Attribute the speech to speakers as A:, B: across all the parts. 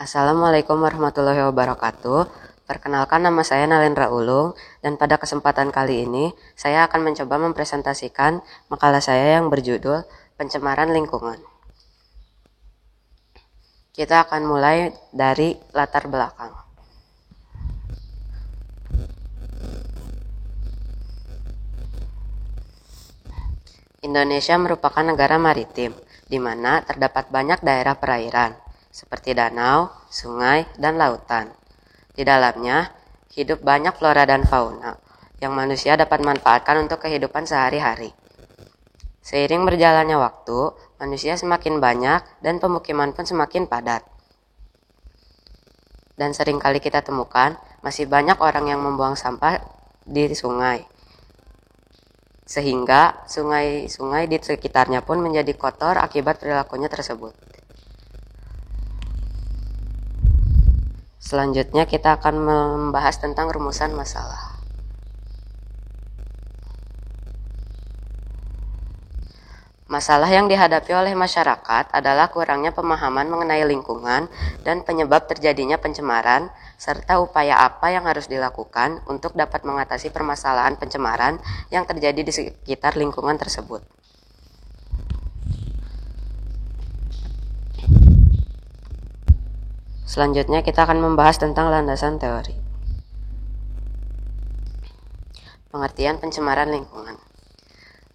A: Assalamualaikum warahmatullahi wabarakatuh. Perkenalkan, nama saya Nalendra Ulung, dan pada kesempatan kali ini saya akan mencoba mempresentasikan makalah saya yang berjudul Pencemaran Lingkungan. Kita akan mulai dari latar belakang. Indonesia merupakan negara maritim, di mana terdapat banyak daerah perairan, seperti danau, sungai, dan lautan. Di dalamnya, hidup banyak flora dan fauna, yang manusia dapat manfaatkan untuk kehidupan sehari-hari. Seiring berjalannya waktu, manusia semakin banyak dan pemukiman pun semakin padat. Dan seringkali kita temukan, masih banyak orang yang membuang sampah di sungai. Sehingga sungai-sungai di sekitarnya pun menjadi kotor akibat perilakunya tersebut. Selanjutnya kita akan membahas tentang rumusan masalah. Masalah yang dihadapi oleh masyarakat adalah kurangnya pemahaman mengenai lingkungan dan penyebab terjadinya pencemaran, serta upaya apa yang harus dilakukan untuk dapat mengatasi permasalahan pencemaran yang terjadi di sekitar lingkungan tersebut. Selanjutnya kita akan membahas tentang landasan teori. Pengertian pencemaran lingkungan.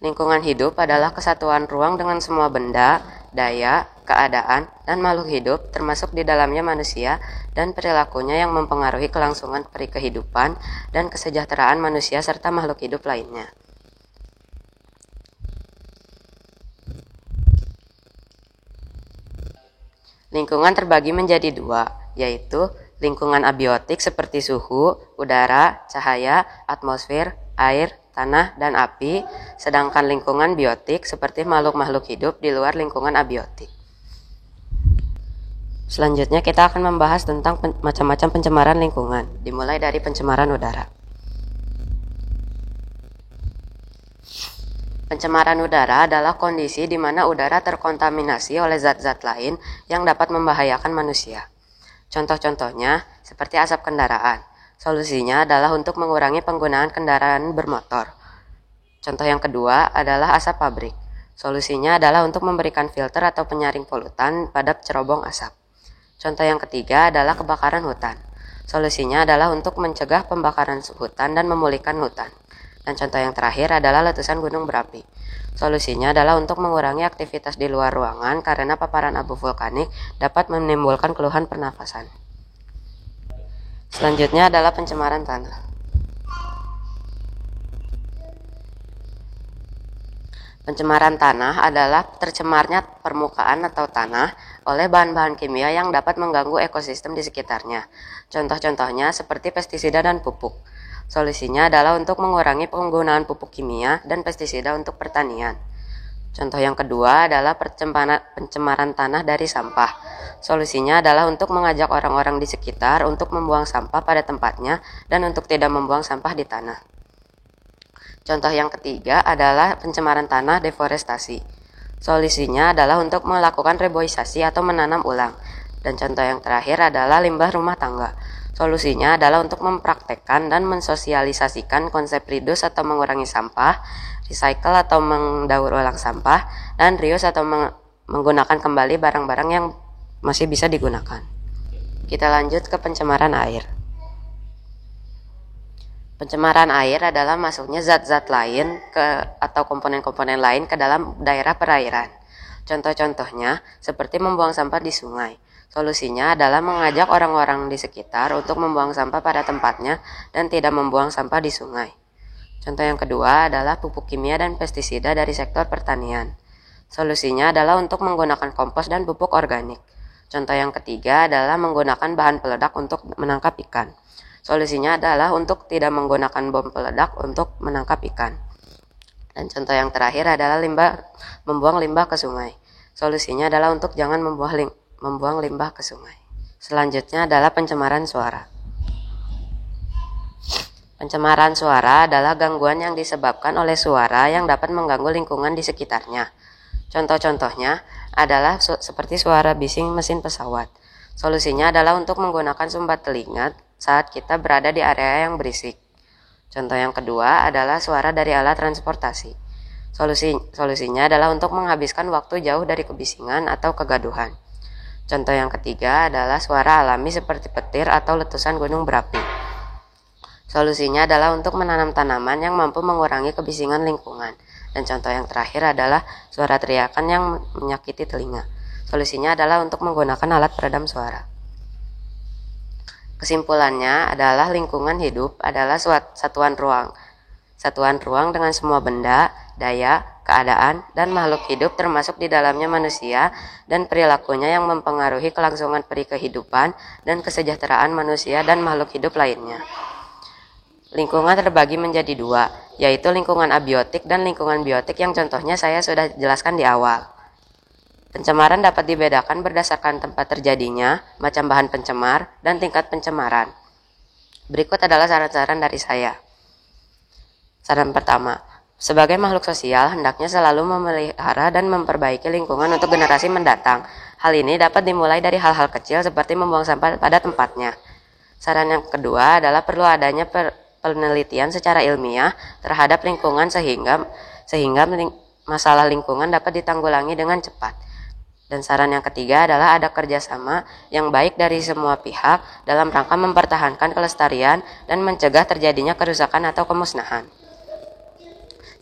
A: Lingkungan hidup adalah kesatuan ruang dengan semua benda, daya, keadaan, dan makhluk hidup, termasuk di dalamnya manusia, dan perilakunya yang mempengaruhi kelangsungan kehidupan dan kesejahteraan manusia serta makhluk hidup lainnya. Lingkungan terbagi menjadi dua, yaitu lingkungan abiotik seperti suhu, udara, cahaya, atmosfer, air, tanah, dan api, sedangkan lingkungan biotik seperti makhluk-makhluk hidup di luar lingkungan abiotik. Selanjutnya kita akan membahas tentang macam-macam pencemaran lingkungan, dimulai dari pencemaran udara. Pencemaran udara adalah kondisi di mana udara terkontaminasi oleh zat-zat lain yang dapat membahayakan manusia. Contoh-contohnya seperti asap kendaraan. Solusinya adalah untuk mengurangi penggunaan kendaraan bermotor. Contoh yang kedua adalah asap pabrik. Solusinya adalah untuk memberikan filter atau penyaring polutan pada cerobong asap. Contoh yang ketiga adalah kebakaran hutan. Solusinya adalah untuk mencegah pembakaran hutan dan memulihkan hutan. Dan contoh yang terakhir adalah letusan gunung berapi. Solusinya adalah untuk mengurangi aktivitas di luar ruangan karena paparan abu vulkanik dapat menimbulkan keluhan pernafasan. Selanjutnya adalah pencemaran tanah. Pencemaran tanah adalah tercemarnya permukaan atau tanah oleh bahan-bahan kimia yang dapat mengganggu ekosistem di sekitarnya. Contoh-contohnya seperti pestisida dan pupuk. Solusinya adalah untuk mengurangi penggunaan pupuk kimia dan pestisida untuk pertanian. Contoh yang kedua adalah pencemaran tanah dari sampah. Solusinya adalah untuk mengajak orang-orang di sekitar untuk membuang sampah pada tempatnya dan untuk tidak membuang sampah di tanah. Contoh yang ketiga adalah pencemaran tanah deforestasi. Solusinya adalah untuk melakukan reboisasi atau menanam ulang. Dan contoh yang terakhir adalah limbah rumah tangga. Solusinya adalah untuk mempraktekkan dan mensosialisasikan konsep reduce atau mengurangi sampah, recycle atau mendaur ulang sampah, dan reuse atau menggunakan kembali barang-barang yang masih bisa digunakan. Kita lanjut ke pencemaran air. Pencemaran air adalah masuknya zat-zat lain atau komponen-komponen lain ke dalam daerah perairan. Contoh-contohnya seperti membuang sampah di sungai. Solusinya adalah mengajak orang-orang di sekitar untuk membuang sampah pada tempatnya dan tidak membuang sampah di sungai. Contoh yang kedua adalah pupuk kimia dan pestisida dari sektor pertanian. Solusinya adalah untuk menggunakan kompos dan pupuk organik. Contoh yang ketiga adalah menggunakan bahan peledak untuk menangkap ikan. Solusinya adalah untuk tidak menggunakan bom peledak untuk menangkap ikan. Dan contoh yang terakhir adalah membuang limbah ke sungai. Solusinya adalah untuk jangan membuang limbah ke sungai. Selanjutnya adalah pencemaran suara. Pencemaran suara adalah gangguan yang disebabkan oleh suara yang dapat mengganggu lingkungan di sekitarnya. Contoh-contohnya adalah seperti suara bising mesin pesawat. Solusinya adalah untuk menggunakan sumbat telinga saat kita berada di area yang berisik. Contoh yang kedua adalah suara dari alat transportasi. Solusinya adalah untuk menghabiskan waktu jauh dari kebisingan atau kegaduhan. Contoh yang ketiga adalah suara alami seperti petir atau letusan gunung berapi. Solusinya adalah untuk menanam tanaman yang mampu mengurangi kebisingan lingkungan. Dan contoh yang terakhir adalah suara teriakan yang menyakiti telinga. Solusinya adalah untuk menggunakan alat peredam suara. Kesimpulannya adalah lingkungan hidup adalah satuan ruang. Satuan ruang dengan semua benda, daya, keadaan, dan makhluk hidup termasuk di dalamnya manusia dan perilakunya yang mempengaruhi kelangsungan peri kehidupan dan kesejahteraan manusia dan makhluk hidup lainnya. Lingkungan terbagi menjadi dua, yaitu lingkungan abiotik dan lingkungan biotik yang contohnya saya sudah jelaskan di awal. Pencemaran dapat dibedakan berdasarkan tempat terjadinya, macam bahan pencemar, dan tingkat pencemaran. Berikut adalah saran-saran dari saya. Saran pertama, sebagai makhluk sosial, hendaknya selalu memelihara dan memperbaiki lingkungan untuk generasi mendatang. Hal ini dapat dimulai dari hal-hal kecil seperti membuang sampah pada tempatnya. Saran yang kedua adalah perlu adanya penelitian secara ilmiah terhadap lingkungan sehingga masalah lingkungan dapat ditanggulangi dengan cepat. Dan saran yang ketiga adalah ada kerjasama yang baik dari semua pihak dalam rangka mempertahankan kelestarian dan mencegah terjadinya kerusakan atau kemusnahan.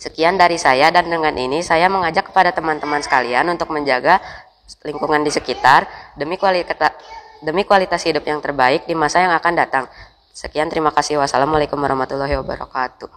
A: Sekian dari saya, dan dengan ini saya mengajak kepada teman-teman sekalian untuk menjaga lingkungan di sekitar demi kualitas hidup yang terbaik di masa yang akan datang. Sekian, terima kasih. Wassalamualaikum warahmatullahi wabarakatuh.